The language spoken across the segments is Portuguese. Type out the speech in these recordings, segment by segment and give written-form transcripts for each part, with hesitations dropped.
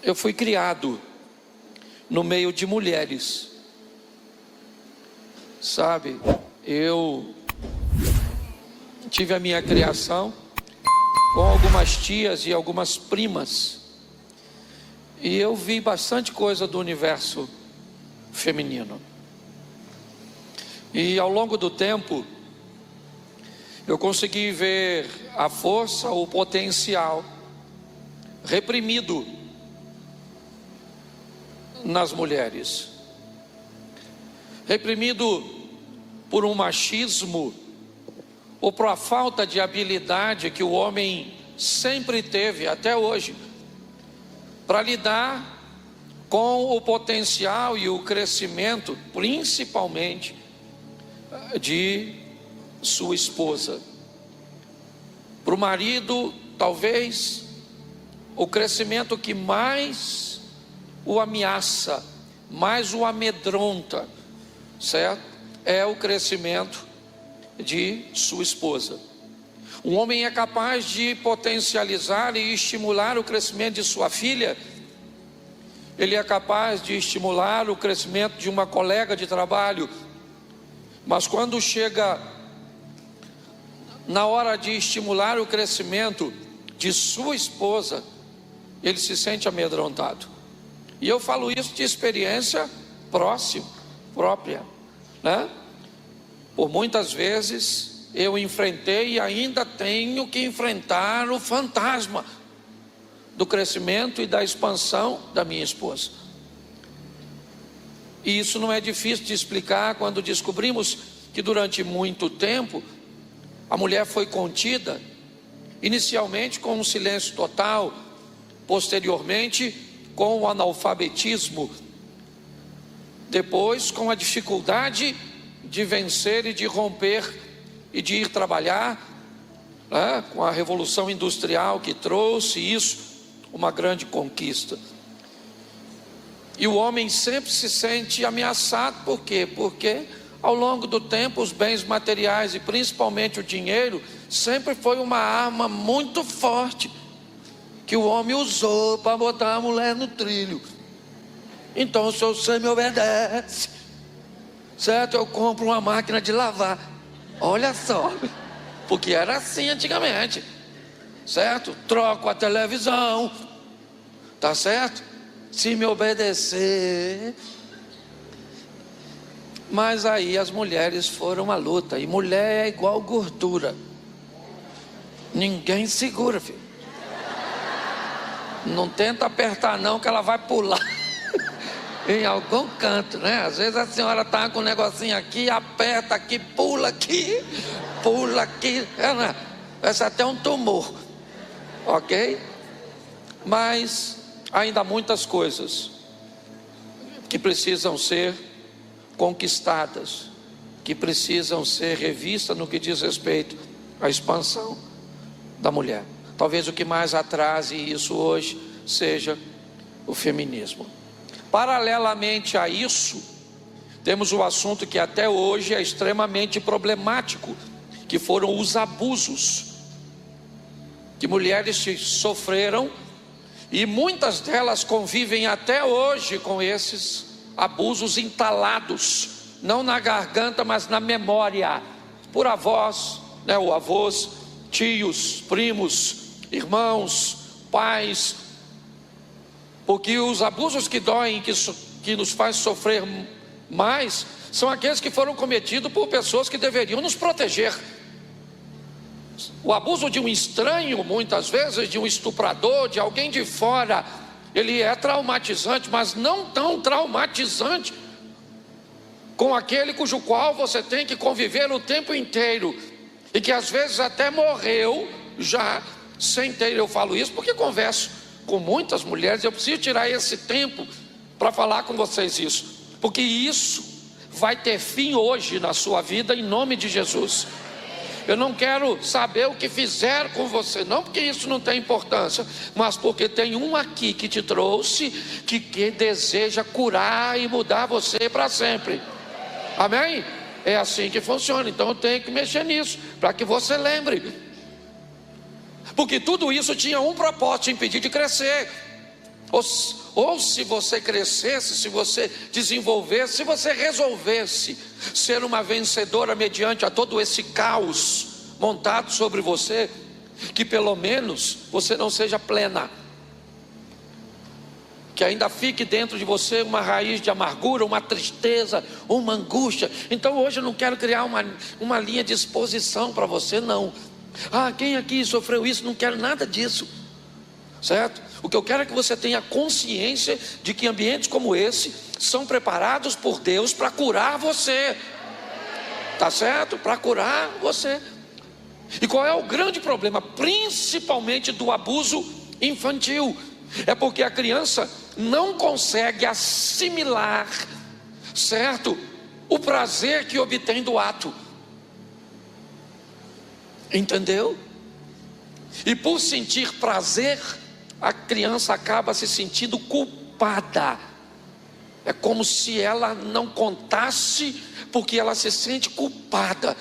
eu fui criado no meio de mulheres, sabe? Eu tive a minha criação com algumas tias e algumas primas, e eu vi bastante coisa do universo feminino. E ao longo do tempo, eu consegui ver a força, o potencial reprimido nas mulheres, reprimido por um machismo ou por a falta de habilidade que o homem sempre teve até hoje para lidar com o potencial e o crescimento, principalmente de sua esposa. Para o marido, talvez o crescimento que mais o ameaça, mais o amedronta, certo? É o crescimento de sua esposa. Um homem é capaz de potencializar e estimular o crescimento de sua filha. Ele é capaz de estimular o crescimento de uma colega de trabalho. Mas quando chega na hora de estimular o crescimento de sua esposa, ele se sente amedrontado. E eu falo isso de experiência própria, né? Por muitas vezes eu enfrentei e ainda tenho que enfrentar o fantasma do crescimento e da expansão da minha esposa. E isso não é difícil de explicar quando descobrimos que durante muito tempo a mulher foi contida, inicialmente com um silêncio total, posteriormente com o analfabetismo, depois com a dificuldade de vencer e de romper e de ir trabalhar, né, com a revolução industrial que trouxe isso, uma grande conquista. E o homem sempre se sente ameaçado. Por quê? Porque ao longo do tempo os bens materiais e principalmente o dinheiro sempre foi uma arma muito forte que o homem usou para botar a mulher no trilho. Então, se você me obedece, certo? Eu compro uma máquina de lavar. Olha só, porque era assim antigamente, certo? Troco a televisão, tá certo? Se me obedecer. Mas aí as mulheres foram à luta. E mulher é igual gordura, ninguém segura, filho. Não tenta apertar não, que ela vai pular em algum canto, né? Às vezes a senhora está com um negocinho aqui, aperta aqui, pula aqui, parece até um tumor, ok? Mas ainda há muitas coisas que precisam ser conquistadas, que precisam ser revistas no que diz respeito à expansão da mulher. Talvez o que mais atrase isso hoje seja o feminismo. Paralelamente a isso, temos o assunto que até hoje é extremamente problemático, que foram os abusos que mulheres sofreram, e muitas delas convivem até hoje com esses abusos entalados, não na garganta, mas na memória, por avós, né, ou avós, tios, primos, irmãos, pais. Porque os abusos que doem, que nos faz sofrer mais, são aqueles que foram cometidos por pessoas que deveriam nos proteger. O abuso de um estranho, muitas vezes, de um estuprador, de alguém de fora, ele é traumatizante, mas não tão traumatizante com aquele cujo qual você tem que conviver o tempo inteiro, e que às vezes até morreu já sem ter. Eu falo isso porque converso com muitas mulheres. Eu preciso tirar esse tempo para falar com vocês isso, porque isso vai ter fim hoje na sua vida, em nome de Jesus. Eu não quero saber o que fizeram com você, não porque isso não tem importância, mas porque tem um aqui que te trouxe, que deseja curar e mudar você para sempre. Amém? É assim que funciona. Então eu tenho que mexer nisso, para que você lembre. Porque tudo isso tinha um propósito: impedir de crescer. Ou se você crescesse, se você desenvolvesse, se você resolvesse ser uma vencedora mediante a todo esse caos montado sobre você, que pelo menos você não seja plena, que ainda fique dentro de você uma raiz de amargura, uma tristeza, uma angústia. Então hoje eu não quero criar uma linha de exposição para você, não. Quem aqui sofreu isso? Não quero nada disso, certo? O que eu quero é que você tenha consciência de que ambientes como esse são preparados por Deus para curar você, tá certo? Para curar você. E qual é o grande problema? Principalmente do abuso infantil. É porque a criança não consegue assimilar, certo, o prazer que obtém do ato. Entendeu? E por sentir prazer, a criança acaba se sentindo culpada. É como se ela não contasse, porque ela se sente culpada.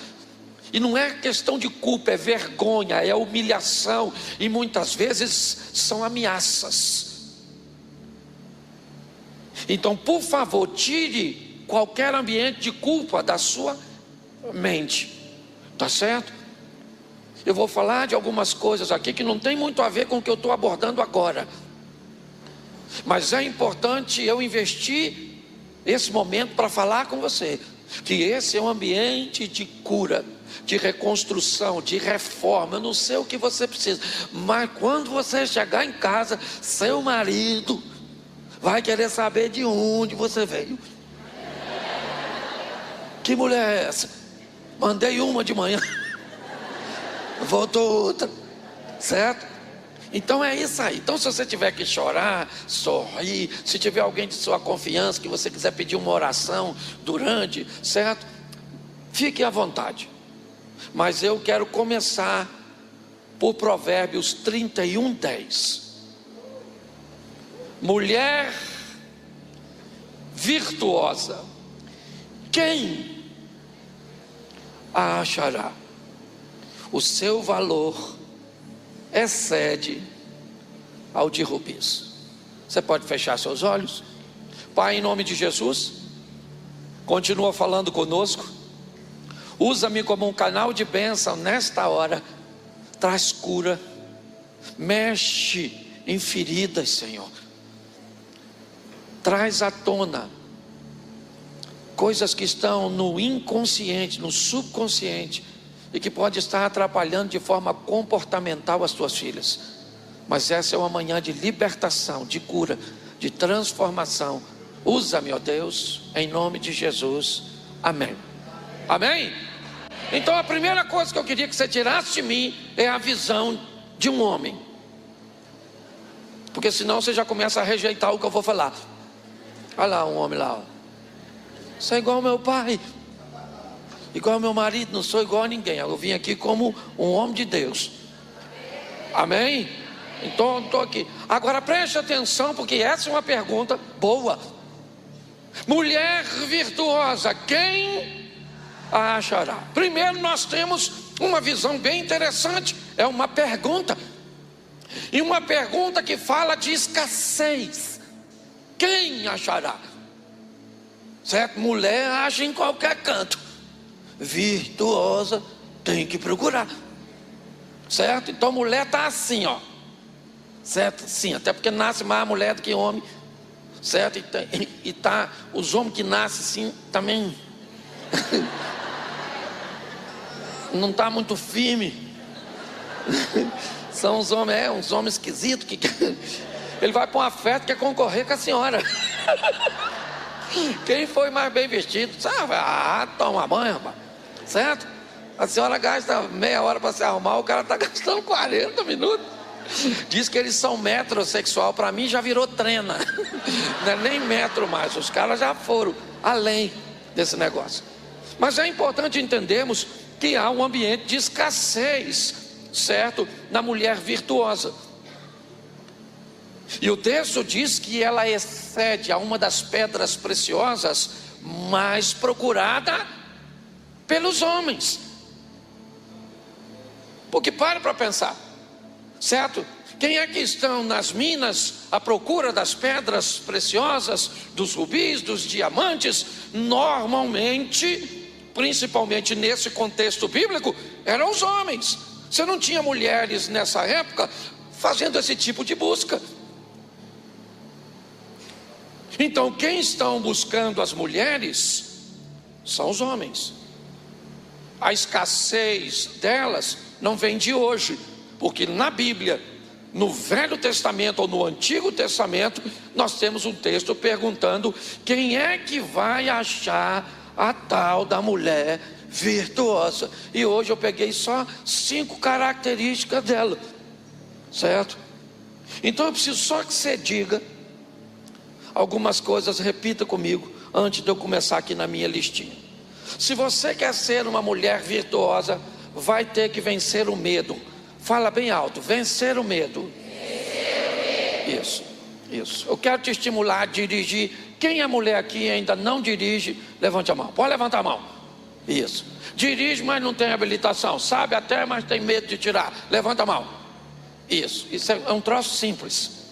E não é questão de culpa, é vergonha, é humilhação, e muitas vezes são ameaças. Então, por favor, tire qualquer ambiente de culpa da sua mente, tá certo? Eu vou falar de algumas coisas aqui que não tem muito a ver com o que eu estou abordando agora, mas é importante eu investir esse momento para falar com você, que esse é um ambiente de cura, de reconstrução, de reforma. Eu não sei o que você precisa, mas quando você chegar em casa, seu marido vai querer saber de onde você veio. Que mulher é essa? Mandei uma de manhã, voltou outra, certo? Então é isso aí. Então se você tiver que chorar, sorrir, se tiver alguém de sua confiança que você quiser pedir uma oração durante, certo? Fique à vontade. Mas eu quero começar por Provérbios 31:10. Mulher virtuosa, quem a achará? O seu valor excede ao de rubis. Você pode fechar seus olhos? Pai, em nome de Jesus, continua falando conosco. Usa-me como um canal de bênção nesta hora. Traz cura, mexe em feridas, Senhor. Traz à tona coisas que estão no inconsciente, no subconsciente, e que pode estar atrapalhando de forma comportamental as tuas filhas. Mas essa é uma manhã de libertação, de cura, de transformação. Usa-me, ó Deus, em nome de Jesus. Amém. Amém? Então a primeira coisa que eu queria que você tirasse de mim é a visão de um homem, porque senão você já começa a rejeitar o que eu vou falar. Olha lá um homem lá, ó. Você é igual ao meu pai, igual ao meu marido, não sou igual a ninguém. Eu vim aqui como um homem de Deus. Amém? Então estou aqui. Agora preste atenção, porque essa é uma pergunta boa. Mulher virtuosa, quem a achará? Primeiro nós temos uma visão bem interessante. É uma pergunta, e uma pergunta que fala de escassez. Quem achará? Certo? Mulher acha em qualquer canto. Virtuosa tem que procurar, certo? Então mulher está assim, ó, certo? Sim, até porque nasce mais mulher do que homem, certo? E tá, os homens que nascem assim também não está muito firme. São uns homens esquisitos que ele vai para uma festa, quer concorrer com a senhora. Quem foi mais bem vestido? Toma banho, rapaz. Certo? A senhora gasta meia hora para se arrumar, o cara está gastando 40 minutos. Diz que eles são metrosexual. Para mim já virou trena. Não é nem metro mais. Os caras já foram além desse negócio. Mas é importante entendermos que há um ambiente de escassez, certo? Na mulher virtuosa. E o texto diz que ela excede a uma das pedras preciosas mais procurada pelos homens. Porque pare para pensar, certo? Quem é que estão nas minas à procura das pedras preciosas, dos rubis, dos diamantes? Normalmente, principalmente nesse contexto bíblico, eram os homens. Você não tinha mulheres nessa época fazendo esse tipo de busca. Então, quem estão buscando as mulheres são os homens. A escassez delas não vem de hoje, porque na Bíblia, no Velho Testamento ou no Antigo Testamento, nós temos um texto perguntando: quem é que vai achar a tal da mulher virtuosa? E hoje eu peguei só 5 características dela, certo? Então eu preciso só que você diga algumas coisas, repita comigo, antes de eu começar aqui na minha listinha. Se você quer ser uma mulher virtuosa, vai ter que vencer o medo. Fala bem alto: vencer o medo. Isso. Eu quero te estimular a dirigir. Quem é mulher aqui e ainda não dirige, levante a mão. Pode levantar a mão. Isso. Dirige, mas não tem habilitação. Sabe até, mas tem medo de tirar. Levanta a mão. Isso é um troço simples.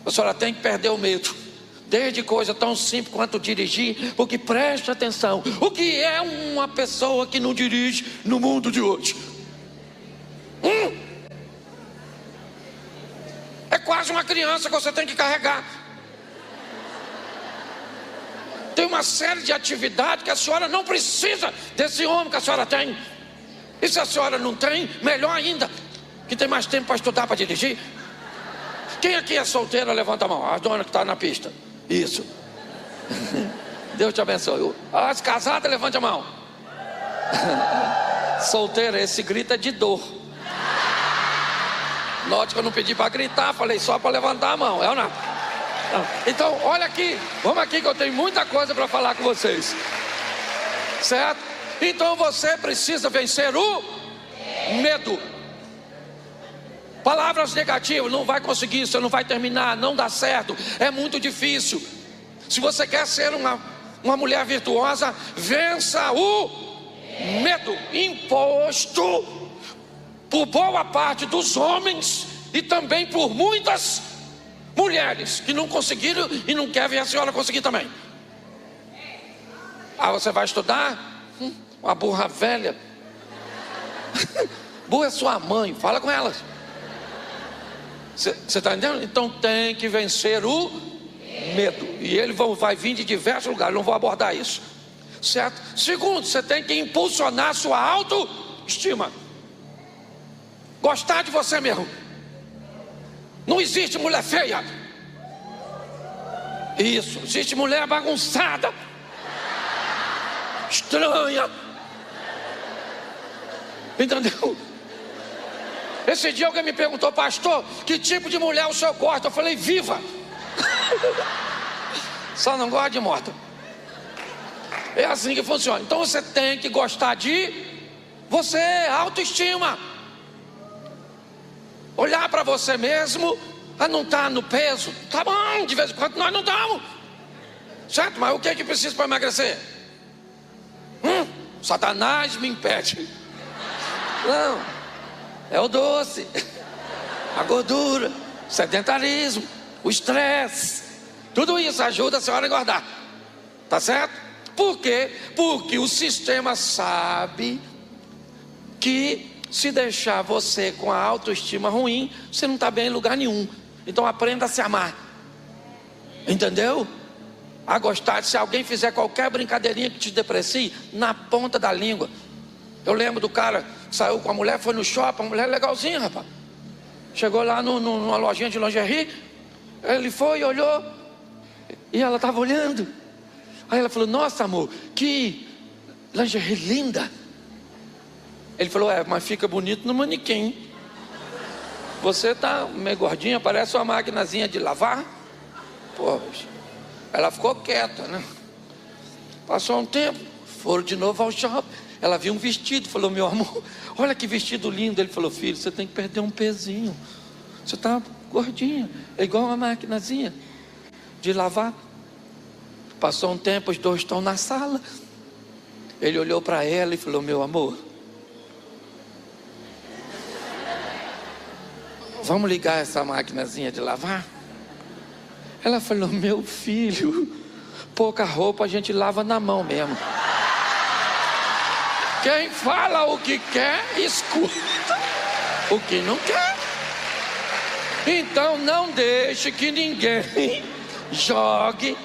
A senhora tem que perder o medo. Desde coisa tão simples quanto dirigir. Porque preste atenção: o que é uma pessoa que não dirige no mundo de hoje? É quase uma criança que você tem que carregar. Tem uma série de atividades que a senhora não precisa desse homem que a senhora tem. E se a senhora não tem, melhor ainda, que tem mais tempo para estudar, para dirigir. Quem aqui é solteira, levanta a mão. A dona que está na pista. Isso. Deus te abençoe. As casadas, levante a mão. Solteira, esse grito é de dor. Note que eu não pedi para gritar, falei só para levantar a mão. É ou não? Então, olha aqui, vamos aqui que eu tenho muita coisa para falar com vocês. Certo? Então você precisa vencer o medo. Palavras negativas: não vai conseguir, você não vai terminar, não dá certo, é muito difícil. Se você quer ser uma mulher virtuosa, vença o medo imposto por boa parte dos homens e também por muitas mulheres que não conseguiram e não querem ver a senhora conseguir também. Você vai estudar? Uma burra velha. Burra é sua mãe, fala com elas. Você está entendendo? Então tem que vencer o medo. E ele vai vir de diversos lugares, não vou abordar isso, certo? Segundo, você tem que impulsionar a sua autoestima. Gostar de você mesmo. Não existe mulher feia. Isso, existe mulher bagunçada, estranha. Entendeu? Esse dia alguém me perguntou: pastor, que tipo de mulher o senhor gosta? Eu falei: viva. Só não gosta de morta. É assim que funciona. Então você tem que gostar de você, autoestima. Olhar para você mesmo, não estar no peso. Tá bom, de vez em quando nós não estamos, certo? Mas o que é que precisa para emagrecer? Satanás me impede. Não, é o doce, a gordura, o sedentarismo, o estresse. Tudo isso ajuda a senhora a engordar. Tá certo? Por quê? Porque o sistema sabe que se deixar você com a autoestima ruim, você não está bem em lugar nenhum. Então aprenda a se amar. Entendeu? A gostar. Se alguém fizer qualquer brincadeirinha que te deprecie, na ponta da língua. Eu lembro do cara que saiu com a mulher, foi no shopping, a mulher legalzinha, rapaz. Chegou lá numa lojinha de lingerie. Ele foi e olhou, e ela estava olhando. Aí ela falou: nossa, amor, que lingerie linda. Ele falou: mas fica bonito no manequim. Você tá meio gordinha, parece uma maquinazinha de lavar. Poxa. Ela ficou quieta, né? Passou um tempo, foram de novo ao shopping. Ela viu um vestido, falou: meu amor, olha que vestido lindo. Ele falou: filho, você tem que perder um pezinho. Você tá gordinha, é igual uma maquinazinha de lavar. Passou um tempo, os dois estão na sala. Ele olhou para ela e falou: meu amor, vamos ligar essa maquinazinha de lavar? Ela falou: meu filho, pouca roupa a gente lava na mão mesmo. Quem fala o que quer, escuta o que não quer. Então não deixe que ninguém jogue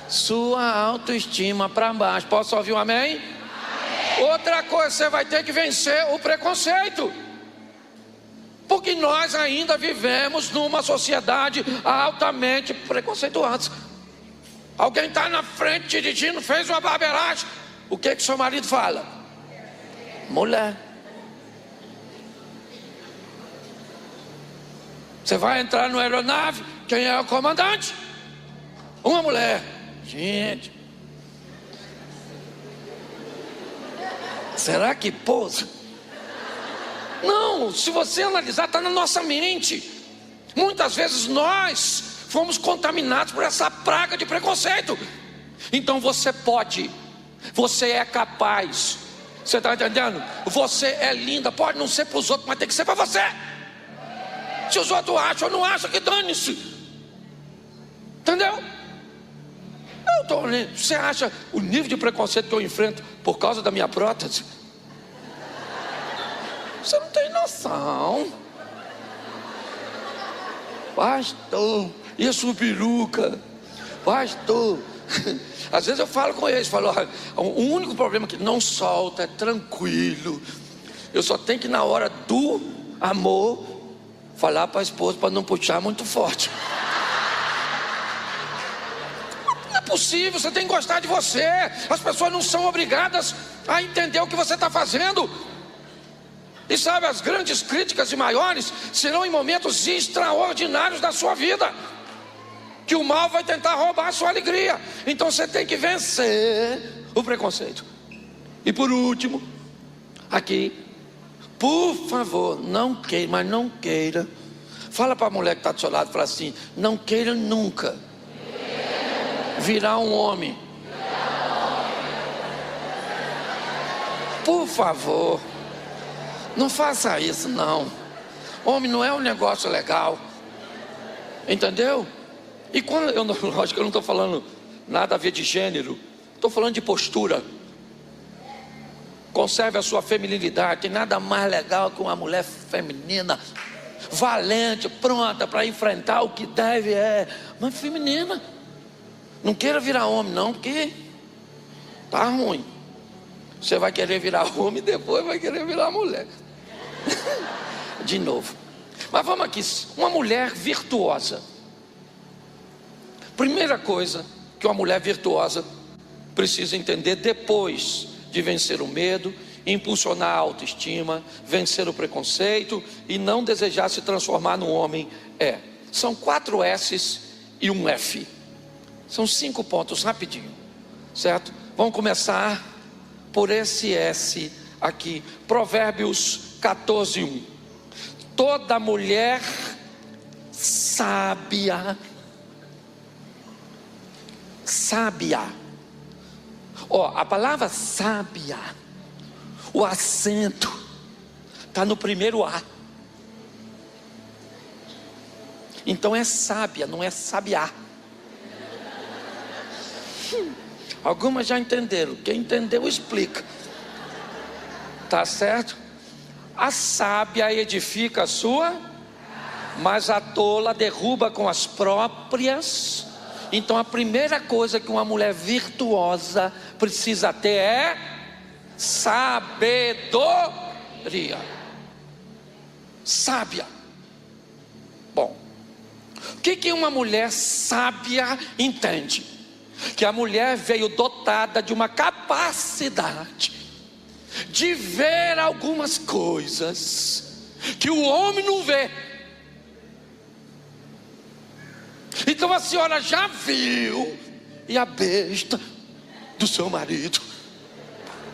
sua autoestima para baixo. Posso ouvir um amém? Amém? Outra coisa, você vai ter que vencer o preconceito. Porque nós ainda vivemos numa sociedade altamente preconceituosa. Alguém está na frente dirigindo, fez uma barbeiragem. O que seu marido fala? Mulher. Você vai entrar numa aeronave, quem é o comandante? Uma mulher. Gente, será que pousa? Não, se você analisar, está na nossa mente. Muitas vezes nós fomos contaminados por essa praga de preconceito. Então você pode, você é capaz. Você está entendendo? Você é linda, pode não ser para os outros, mas tem que ser para você. Se os outros acham ou não acham, que dane-se. Entendeu? Você acha o nível de preconceito que eu enfrento por causa da minha prótese? Você não tem noção. Pastor, e a sua peruca? Pastor, às vezes eu falo com eles, falo: o único problema é que não solta, é tranquilo. Eu só tenho que, na hora do amor, falar para a esposa para não puxar muito forte. Não é possível, você tem que gostar de você. As pessoas não são obrigadas a entender o que você está fazendo. E sabe, as grandes críticas e maiores serão em momentos extraordinários da sua vida, que o mal vai tentar roubar a sua alegria. Então você tem que vencer o preconceito. E por último, aqui, por favor, não queira, mas não queira. Fala para a mulher que está do seu lado, fala assim: não queira nunca virar um homem. Por favor, não faça isso não. Homem não é um negócio legal. Entendeu? E quando lógico que eu não estou falando nada a ver de gênero, estou falando de postura. Conserve a sua feminilidade. Tem nada mais legal que uma mulher feminina, valente, pronta para enfrentar o que deve, mas feminina. Não queira virar homem não, porque tá ruim. Você vai querer virar homem e depois vai querer virar mulher. De novo. Mas vamos aqui, uma mulher virtuosa. Primeira coisa que uma mulher virtuosa precisa entender depois de vencer o medo, impulsionar a autoestima, vencer o preconceito e não desejar se transformar num homem, são 4 S's e um F. São 5 pontos, rapidinho, certo? Vamos começar por esse S aqui, Provérbios 14:1. Toda mulher sábia, a palavra sábia, o acento está no primeiro A. Então é sábia, não é sabiá. Algumas já entenderam. Quem entendeu, explica. Tá certo? A sábia edifica a sua, mas a tola derruba com as próprias. Então a primeira coisa que uma mulher virtuosa precisa ter é sabedoria. Sábia. Bom, o que uma mulher sábia entende? Que a mulher veio dotada de uma capacidade de ver algumas coisas que o homem não vê. Então a senhora já viu, e a besta do seu marido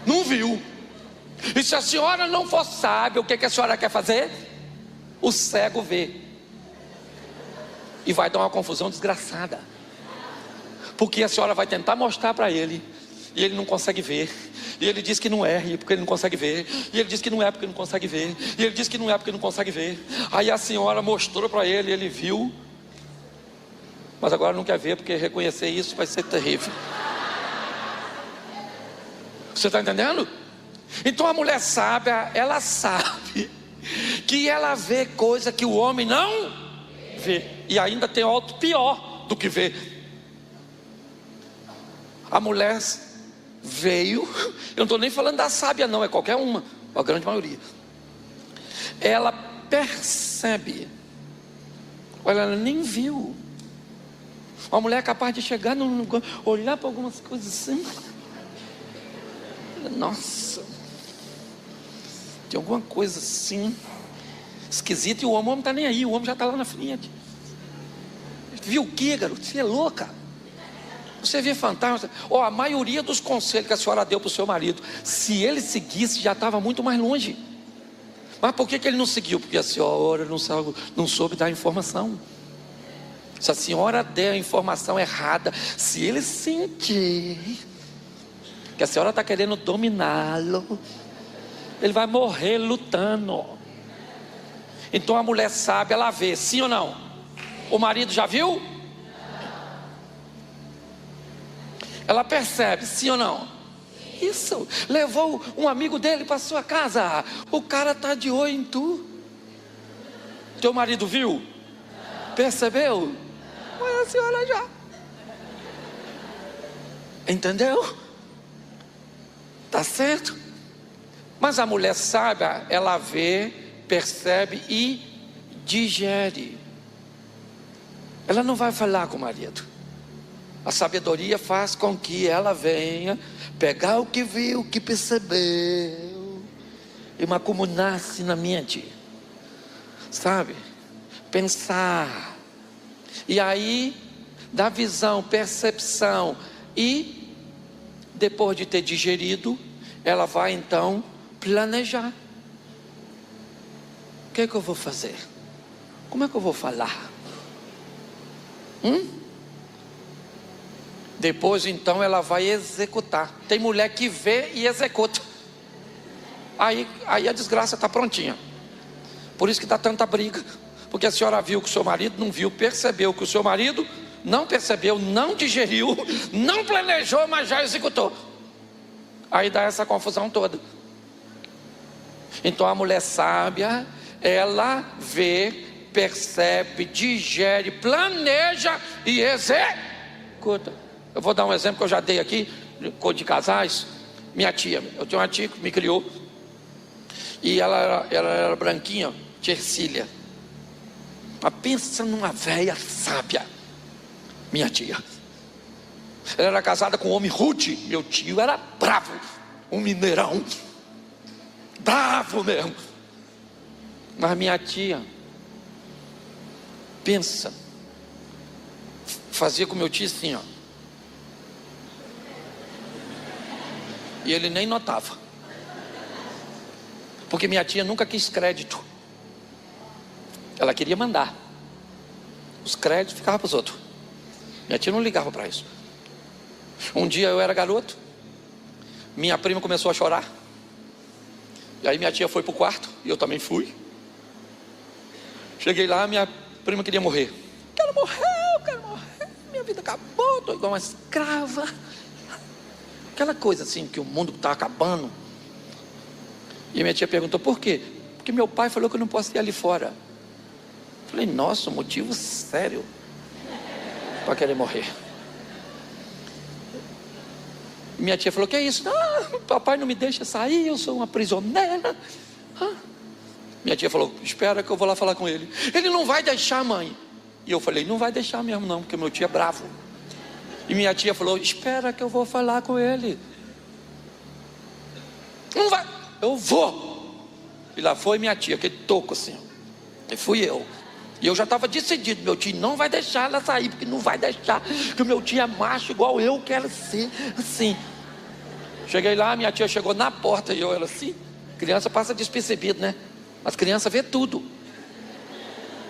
não viu. E se a senhora não for sábia, o que a senhora quer fazer? O cego vê. E vai dar uma confusão desgraçada, porque a senhora vai tentar mostrar para ele E ele não consegue ver. E ele diz que não é, porque ele não consegue ver. E ele diz que não é, porque não consegue ver. E ele diz que não é, porque não consegue ver. Aí a senhora mostrou para ele, ele viu. Mas agora não quer ver, porque reconhecer isso vai ser terrível. Você está entendendo? Então a mulher sábia, ela sabe que ela vê coisa que o homem não vê. E ainda tem outro pior do que vê. A mulher veio, eu não estou nem falando da sábia não, é qualquer uma, a grande maioria. Ela percebe. Olha, ela nem viu. Uma mulher é capaz de chegar num lugar, olhar para algumas coisas assim. Nossa, tem alguma coisa assim esquisita, e o homem não está nem aí, o homem já está lá na frente. Viu o que, garoto? Você é louca? Você vê fantasma. A maioria dos conselhos que a senhora deu para o seu marido, se ele seguisse, já estava muito mais longe. Mas por que ele não seguiu? Porque a senhora não soube dar informação. Se a senhora der a informação errada, se ele sentir que a senhora está querendo dominá-lo, ele vai morrer lutando. Então a mulher sabe, ela vê, sim ou não? O marido já viu? Ela percebe, sim ou não? Isso, levou um amigo dele para sua casa, o cara está de olho em tu. Teu marido viu? Percebeu? Mas a senhora já. Entendeu? Tá certo? Mas a mulher sábia, ela vê, percebe e digere. Ela não vai falar com o marido. A sabedoria faz com que ela venha pegar o que viu, o que percebeu e macumunar-se na mente, sabe? Pensar. E aí, da visão, percepção e depois de ter digerido, ela vai então planejar. O que é que eu vou fazer? Como é que eu vou falar? Depois então ela vai executar. Tem mulher que vê e executa. Aí a desgraça está prontinha. Por isso que dá tanta briga. Porque a senhora viu que o seu marido não viu, percebeu que o seu marido não percebeu, não digeriu, não planejou, mas já executou. Aí dá essa confusão toda. Então a mulher sábia, ela vê, percebe, digere, planeja e executa. Eu vou dar um exemplo que eu já dei aqui, de casais. Minha tia, eu tenho uma tia que me criou, e ela era branquinha, tia Ercília. Mas pensa numa velha sábia, minha tia. Ela era casada com um homem rude, meu tio era bravo, um mineirão, bravo mesmo. Mas minha tia, pensa, fazia com meu tio assim, ó. E ele nem notava. Porque minha tia nunca quis crédito. Ela queria mandar. Os créditos ficavam para os outros. Minha tia não ligava para isso. Um dia eu era garoto, minha prima começou a chorar. E aí minha tia foi para o quarto, e eu também fui. Cheguei lá, minha prima queria morrer. Quero morrer, minha vida acabou, estou igual uma escrava. Aquela coisa assim, que o mundo está acabando. E a minha tia perguntou, por quê? Porque meu pai falou que eu não posso ir ali fora. Falei, nossa, motivo sério para querer morrer. Minha tia falou, que é isso? Papai não me deixa sair, eu sou uma prisioneira. Minha tia falou, espera que eu vou lá falar com ele. Ele não vai deixar, mãe. E eu falei, não vai deixar mesmo não, porque meu tio é bravo. E minha tia falou, espera que eu vou falar com ele. Não vai, eu vou. E lá foi minha tia, aquele toco assim. E fui eu. E eu já estava decidido, meu tio não vai deixar ela sair, porque não vai deixar, que o meu tio é macho igual eu quero ser, assim. Cheguei lá, minha tia chegou na porta e ela assim. Criança passa despercebido, né? As crianças vê tudo.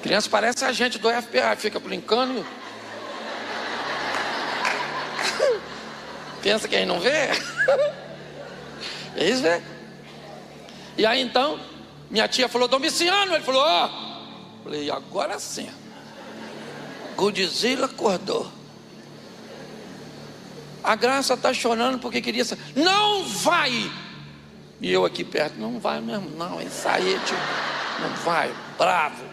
Criança parece agente do FBI, fica brincando. Pensa que aí não vê? Eles vê. E aí então, minha tia falou, Domiciano. Ele falou, ó. Falei, agora sim. Godzilla acordou. A Graça está chorando porque queria sair. Não vai! E eu aqui perto, não vai mesmo, não. Isso aí, tio, não vai, bravo.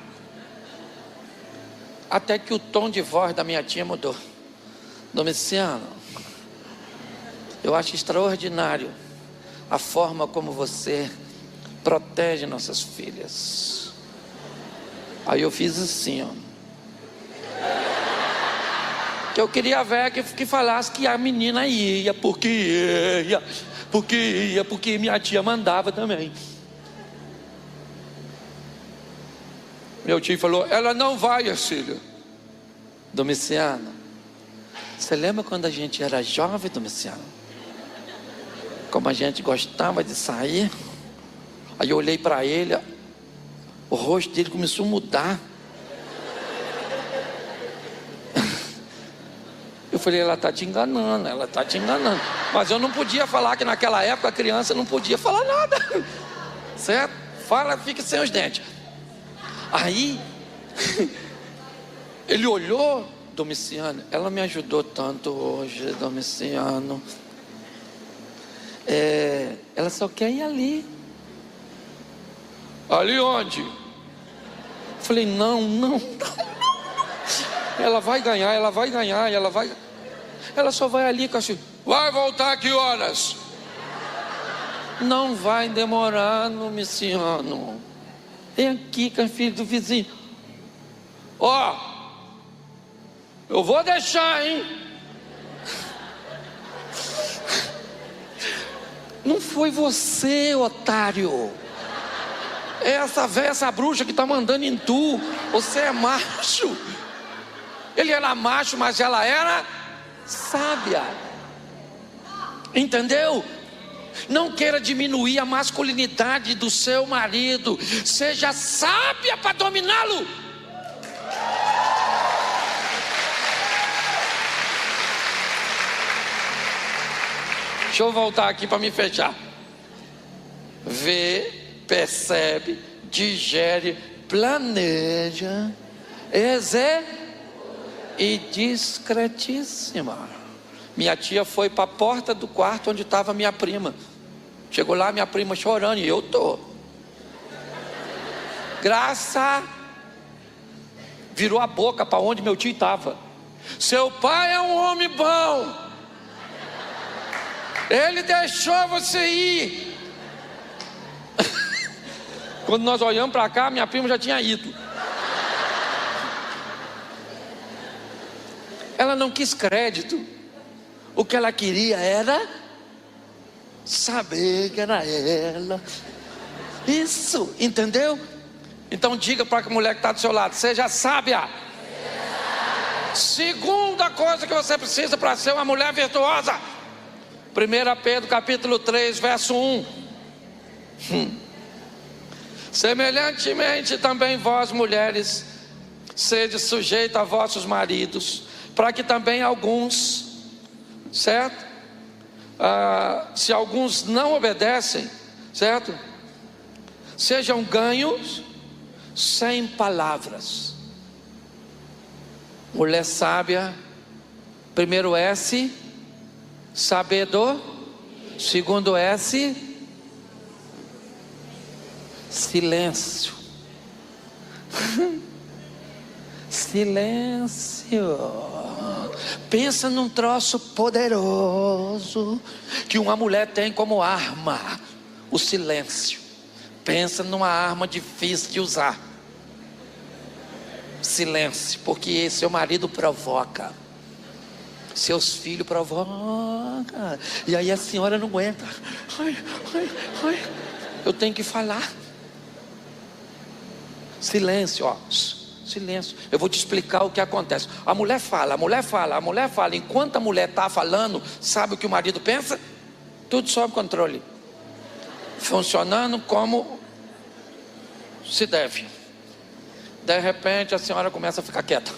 Até que o tom de voz da minha tia mudou. Domiciano, eu acho extraordinário a forma como você protege nossas filhas. Aí eu fiz assim, ó. Que eu queria ver que falasse que a menina ia, porque minha tia mandava também. Meu tio falou, ela não vai, Ercília. Domiciano, você lembra quando a gente era jovem, Domiciano? Como a gente gostava de sair? Aí eu olhei para ele, o rosto dele começou a mudar. Eu falei, ela está te enganando, ela está te enganando. Mas eu não podia falar que naquela época a criança não podia falar nada. Certo? Fala, fica sem os dentes. Aí, ele olhou, Domiciano, ela me ajudou tanto hoje, Domiciano. Ela só quer ir ali. Ali onde? Falei, não. Ela vai ganhar. Ela só vai ali, cachorro. Vai voltar que horas? Não vai demorar, Domiciano. Vem aqui, com a filha do vizinho. Ó, eu vou deixar, hein? Não foi você, otário. É essa velha, essa bruxa que está mandando em tu. Você é macho. Ele era macho, mas ela era sábia. Entendeu? Não queira diminuir a masculinidade do seu marido. Seja sábia para dominá-lo. Deixa eu voltar aqui para me fechar. Vê, percebe, digere, planeja, e discretíssima. Minha tia foi para a porta do quarto onde estava minha prima. Chegou lá, minha prima chorando, e eu tô. Graça virou a boca para onde meu tio estava. Seu pai é um homem bom. Ele deixou você ir. Quando nós olhamos para cá, minha prima já tinha ido. Ela não quis crédito. O que ela queria era saber que era ela. Isso, entendeu? Então diga para a mulher que está do seu lado, seja sábia. Segunda coisa que você precisa para ser uma mulher virtuosa. 1 Pedro capítulo 3, verso 1. Semelhantemente também vós, mulheres, sede sujeitas a vossos maridos, para que também alguns, certo? Se alguns não obedecem, certo? Sejam ganhos sem palavras. Mulher sábia, primeiro S, sabedor. Segundo S, silêncio. Silêncio. Pensa num troço poderoso que uma mulher tem como arma: o silêncio. Pensa numa arma difícil de usar. Silêncio, porque seu marido provoca, seus filhos provocam, e aí a senhora não aguenta. Ai, eu tenho que falar. Silêncio, ó. Silêncio. Eu vou te explicar o que acontece. A mulher fala. Enquanto a mulher está falando, sabe o que o marido pensa? Tudo sob controle, funcionando como se deve. De repente a senhora começa a ficar quieta.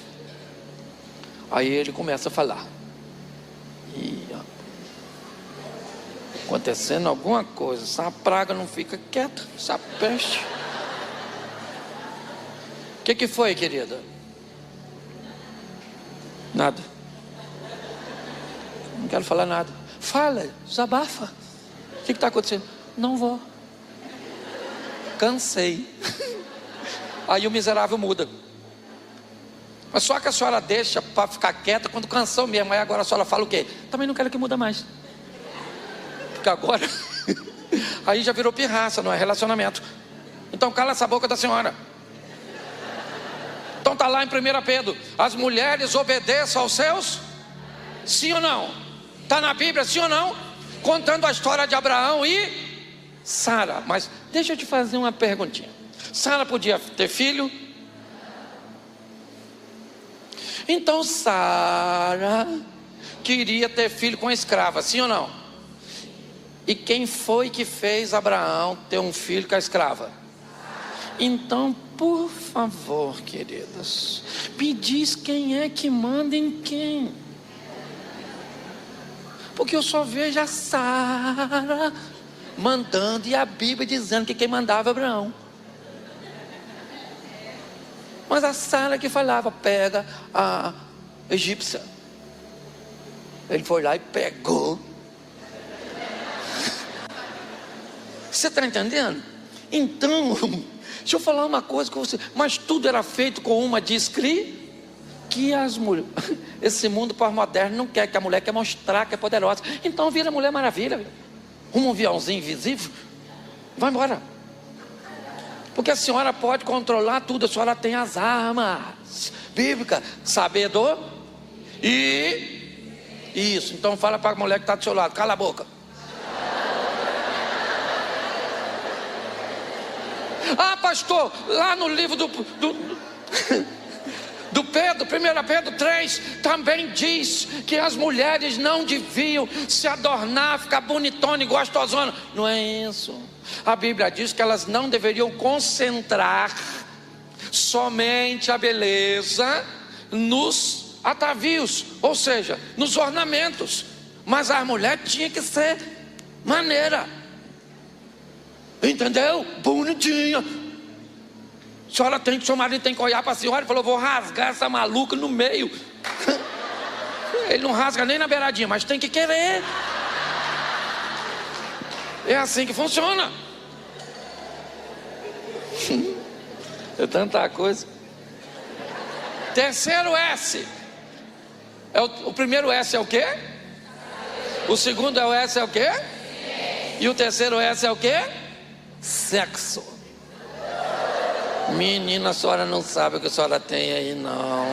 Aí ele começa a falar. acontecendo alguma coisa. Essa praga não fica quieta, essa peste. O que foi, querida? Nada. Não quero falar nada. Fala, desabafa. O que está acontecendo? Não vou. Cansei. Aí o miserável muda. Mas só que a senhora deixa para ficar quieta quando cansou mesmo. Aí agora a senhora fala o quê? Também não quero que muda mais. Porque agora aí já virou pirraça, não é relacionamento. Então cala essa boca da senhora. Então está lá em 1 Pedro: as mulheres obedeçam aos seus, sim ou não? Está na Bíblia, sim ou não? Contando a história de Abraão e Sara. Mas deixa eu te fazer uma perguntinha. Sara podia ter filho? Então Sara queria ter filho com a escrava, sim ou não? E quem foi que fez Abraão ter um filho com a escrava? Então, por favor, queridas, me diz quem é que manda em quem. Porque eu só vejo a Sara mandando e a Bíblia dizendo que quem mandava é Abraão. Mas a Sara que falava, pega a egípcia. Ele foi lá e pegou. Você está entendendo? Então, deixa eu falar uma coisa com você. Mas tudo era feito com uma discrição. Que as mulheres, esse mundo pós-moderno não quer, que a mulher quer mostrar que é poderosa. Então vira Mulher Maravilha. Um aviãozinho invisível. Vai embora. Porque a senhora pode controlar tudo. A senhora tem as armas bíblicas. Sabedor. E isso. Então fala para a mulher que está do seu lado. Cala a boca. Ah, pastor, lá no livro do Pedro, 1 Pedro 3, também diz que as mulheres não deviam se adornar, ficar bonitona e gostosona. Não é isso. A Bíblia diz que elas não deveriam concentrar somente a beleza nos atavios, ou seja, nos ornamentos. Mas a mulher tinha que ser maneira. Entendeu? Bonitinha. A senhora tem que, seu marido tem que olhar para a senhora e falou: vou rasgar essa maluca no meio. Ele não rasga nem na beiradinha, mas tem que querer. É assim que funciona. É tanta coisa. Terceiro S. O primeiro S é o quê? O segundo é o S é o quê? E o terceiro S é o quê? Sexo. Menina, a senhora não sabe o que a senhora tem aí, não.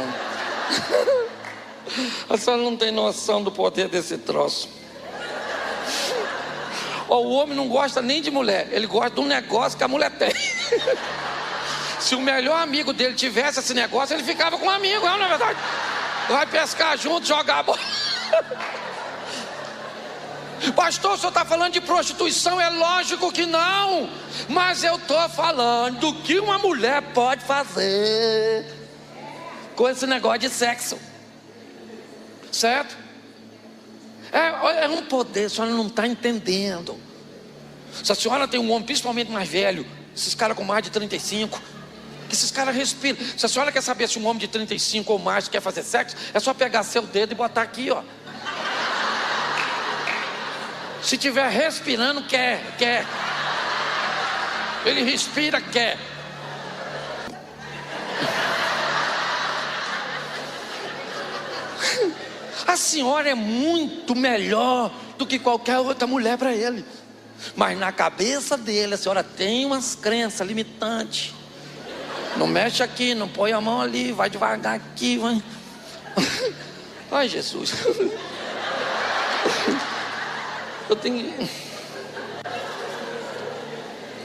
A senhora não tem noção do poder desse troço. O homem não gosta nem de mulher, ele gosta de um negócio que a mulher tem. Se o melhor amigo dele tivesse esse negócio, ele ficava com um amigo, não é verdade? Vai pescar junto, jogar a bola. Pastor, o senhor está falando de prostituição? É lógico que não. Mas eu estou falando do que uma mulher pode fazer com esse negócio de sexo. Certo? É um poder, a senhora não está entendendo. Se a senhora tem um homem, principalmente mais velho, esses caras com mais de 35, que esses caras respiram. Se a senhora quer saber se um homem de 35 ou mais quer fazer sexo, é só pegar seu dedo e botar aqui, ó. Se tiver respirando, quer. Ele respira, quer. A senhora é muito melhor do que qualquer outra mulher para ele. Mas na cabeça dele, a senhora tem umas crenças limitantes. Não mexe aqui, não põe a mão ali, vai devagar aqui, vai. Ai, Jesus. Eu tenho...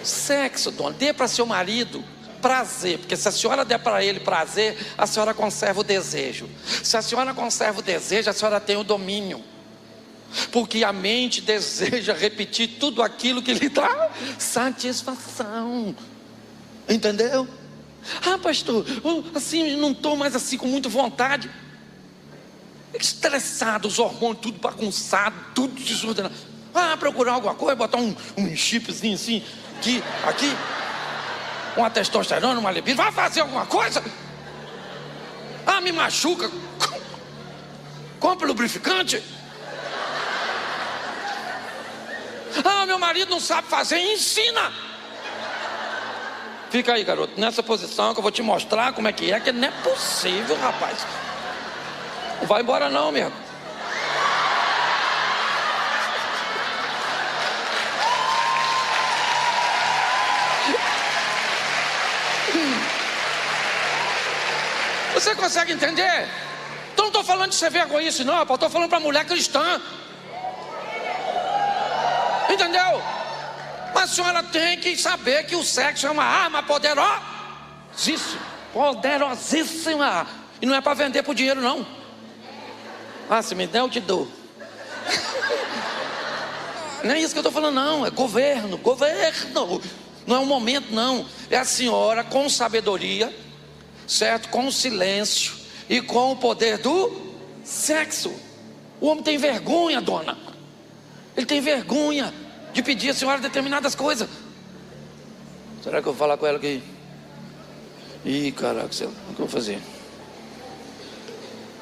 Sexo, dona, dê para seu marido prazer, porque se a senhora der para ele prazer, a senhora conserva o desejo. Se a senhora conserva o desejo, a senhora tem o domínio, porque a mente deseja repetir tudo aquilo que lhe dá satisfação. Entendeu? Ah, pastor, assim, não estou mais assim com muita vontade. Estressado, os hormônios tudo bagunçado, tudo desordenado. Procurar alguma coisa, botar um chipzinho assim, aqui, uma testosterona, uma libido. Vai fazer alguma coisa? Me machuca. Compra lubrificante. Meu marido não sabe fazer, ensina. Fica aí, garoto, nessa posição que eu vou te mostrar como é que não é possível, rapaz. Não vai embora não, mesmo. Você consegue entender? Então não estou falando de ser vergonhice não, rapaz. Estou falando para mulher cristã. Entendeu? Mas a senhora tem que saber que o sexo é uma arma poderosíssima. E não é para vender por dinheiro não. Se me der eu te dou. Não é isso que eu estou falando não. É governo. Não é um momento não. É a senhora com sabedoria, certo? Com silêncio e com o poder do sexo. O homem tem vergonha, dona. Ele tem vergonha de pedir a senhora determinadas coisas. Será que eu vou falar com ela aqui? Caraca, o que eu vou fazer?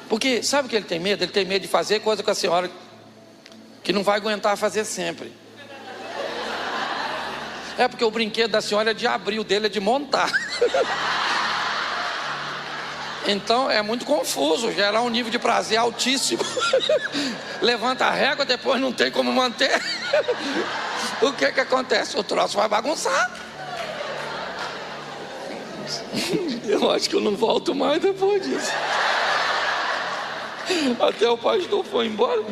Porque sabe o que ele tem medo? Ele tem medo de fazer coisa com a senhora que não vai aguentar fazer sempre. Porque o brinquedo da senhora é de abrir, o dele é de montar. Então é muito confuso, gera um nível de prazer altíssimo. Levanta a régua, depois não tem como manter. O que acontece? O troço vai bagunçar. Eu acho que eu não volto mais depois disso. Até o pastor foi embora.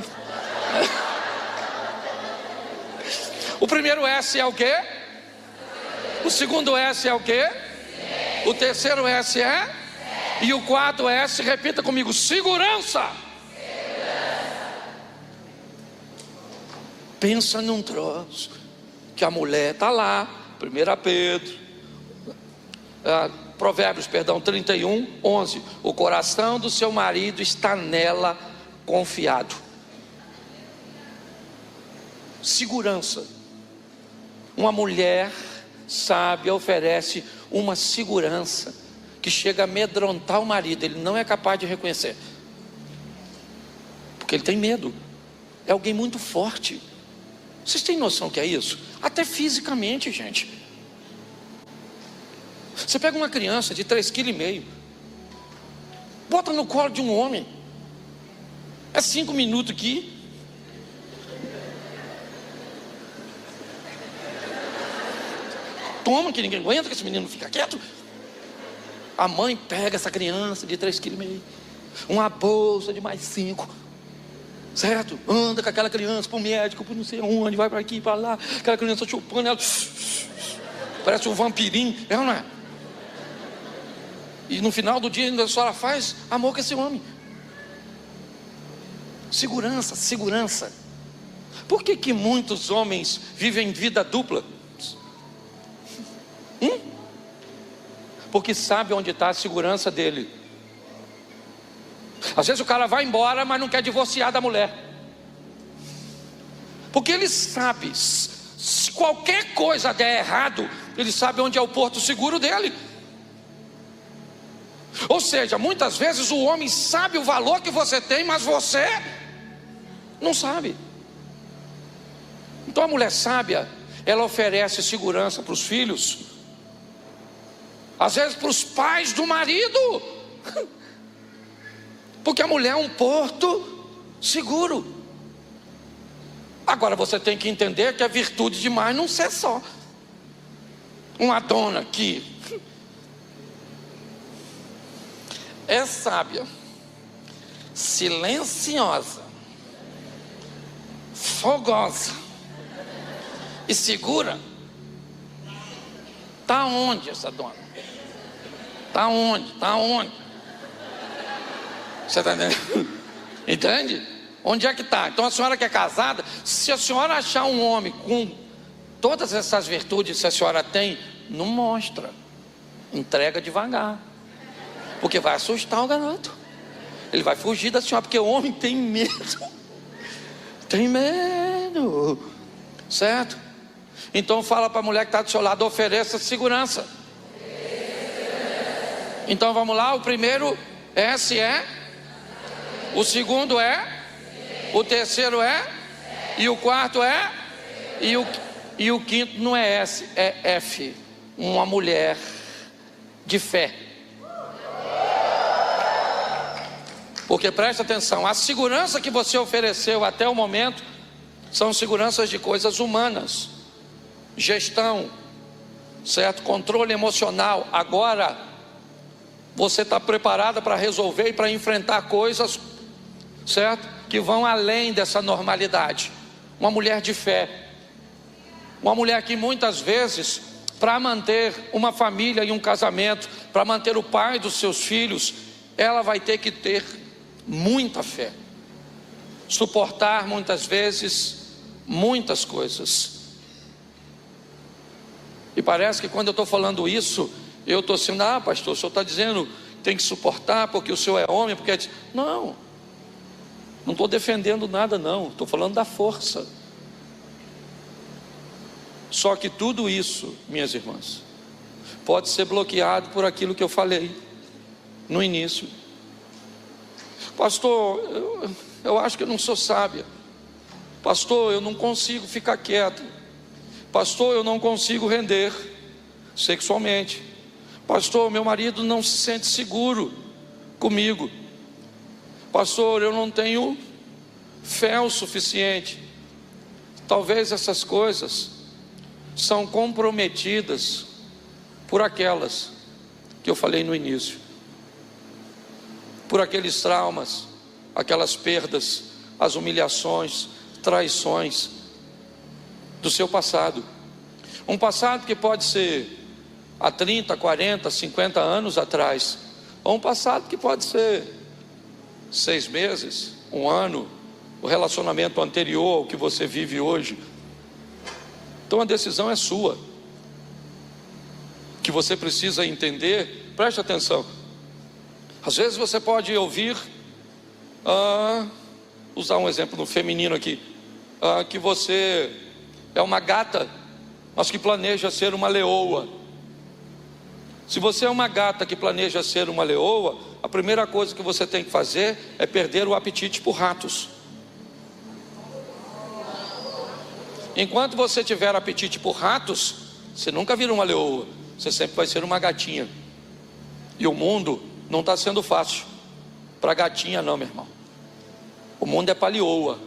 O primeiro S é o quê? O segundo S é o quê? O terceiro S é? E o quarto S, repita comigo: segurança. Pensa num troço que a mulher está lá, 1 Pedro, Provérbios, 31:11. O coração do seu marido está nela confiado. Segurança. Uma mulher sábia oferece uma segurança que chega a amedrontar o marido. Ele não é capaz de reconhecer, porque ele tem medo. É alguém muito forte. Vocês têm noção que é isso? Até fisicamente, gente. Você pega uma criança de 3,5 kg, bota no colo de um homem, é 5 minutos aqui, toma, que ninguém aguenta, que esse menino fica quieto. A mãe pega essa criança de 3,5 kg, uma bolsa de mais 5, certo? Anda com aquela criança para o médico, para não sei onde, vai para aqui, para lá, aquela criança chupando ela, parece um vampirinho, não é? E no final do dia ainda a senhora faz amor com esse homem. Segurança. Por que muitos homens vivem vida dupla? Porque sabe onde está a segurança dele. Às vezes o cara vai embora, mas não quer divorciar da mulher, porque ele sabe, se qualquer coisa der errado, ele sabe onde é o porto seguro dele. Ou seja, muitas vezes o homem sabe o valor que você tem, mas você não sabe. Então a mulher sábia, ela oferece segurança para os filhos, às vezes para os pais do marido, porque a mulher é um porto seguro. Agora você tem que entender que a virtude demais não ser só uma dona que é sábia, silenciosa, fogosa e segura. Está onde essa dona? Está onde? Você está entendendo? Entende? Onde é que está? Então a senhora que é casada, se a senhora achar um homem com todas essas virtudes que a senhora tem, não mostra, entrega devagar, porque vai assustar o garoto. Ele vai fugir da senhora, porque o homem tem medo. Tem medo. certo? Então fala para a mulher que está do seu lado: ofereça segurança. Então vamos lá, o primeiro S é, o segundo é, o terceiro é, e o quarto é, e o quinto não é S, é F. Uma mulher de fé. Porque preste atenção, a segurança que você ofereceu até o momento são seguranças de coisas humanas, gestão, certo? Controle emocional. Agora você está preparada para resolver e para enfrentar coisas, certo? Que vão além dessa normalidade. Uma mulher de fé, uma mulher que muitas vezes, para manter uma família e um casamento, para manter o pai dos seus filhos, ela vai ter que ter muita fé, suportar muitas vezes muitas coisas. E parece que quando eu estou falando isso, eu estou assim: ah, pastor, o senhor está dizendo que tem que suportar porque o senhor é homem, porque não estou defendendo nada, não, estou falando da força. Só que tudo isso, minhas irmãs, pode ser bloqueado por aquilo que eu falei no início. Pastor, eu acho que eu não sou sábia. Pastor, eu não consigo ficar quieto. Pastor, eu não consigo render sexualmente. Pastor, meu marido não se sente seguro comigo. Pastor, eu não tenho fé o suficiente. Talvez essas coisas são comprometidas por aquelas que eu falei no início, por aqueles traumas, aquelas perdas, as humilhações, traições do seu passado. Um passado que pode ser há 30, 40, 50 anos atrás, ou um passado que pode ser 6 meses, 1 ano, o relacionamento anterior ao que você vive hoje. Então a decisão é sua. Que você precisa entender, preste atenção. Às vezes você pode ouvir, usar um exemplo no feminino aqui, que você é uma gata, mas que planeja ser uma leoa. Se você é uma gata que planeja ser uma leoa, a primeira coisa que você tem que fazer é perder o apetite por ratos. Enquanto você tiver apetite por ratos, você nunca vira uma leoa, você sempre vai ser uma gatinha. E o mundo não está sendo fácil para gatinha não, meu irmão. O mundo é para leoa.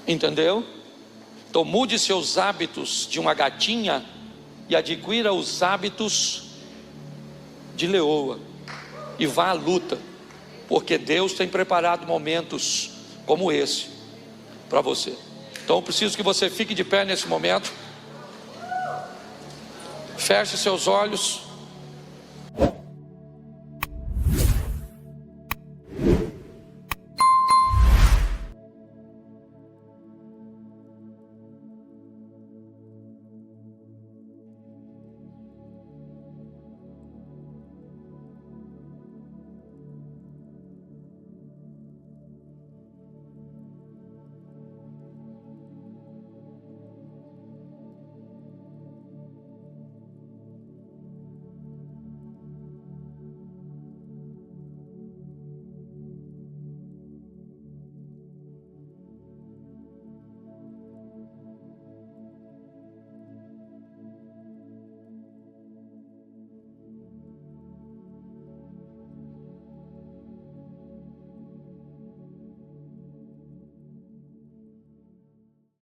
Entendeu? Então mude seus hábitos de uma gatinha e adquira os hábitos de leoa. E vá à luta, porque Deus tem preparado momentos como esse para você. Então eu preciso que você fique de pé nesse momento. Feche seus olhos.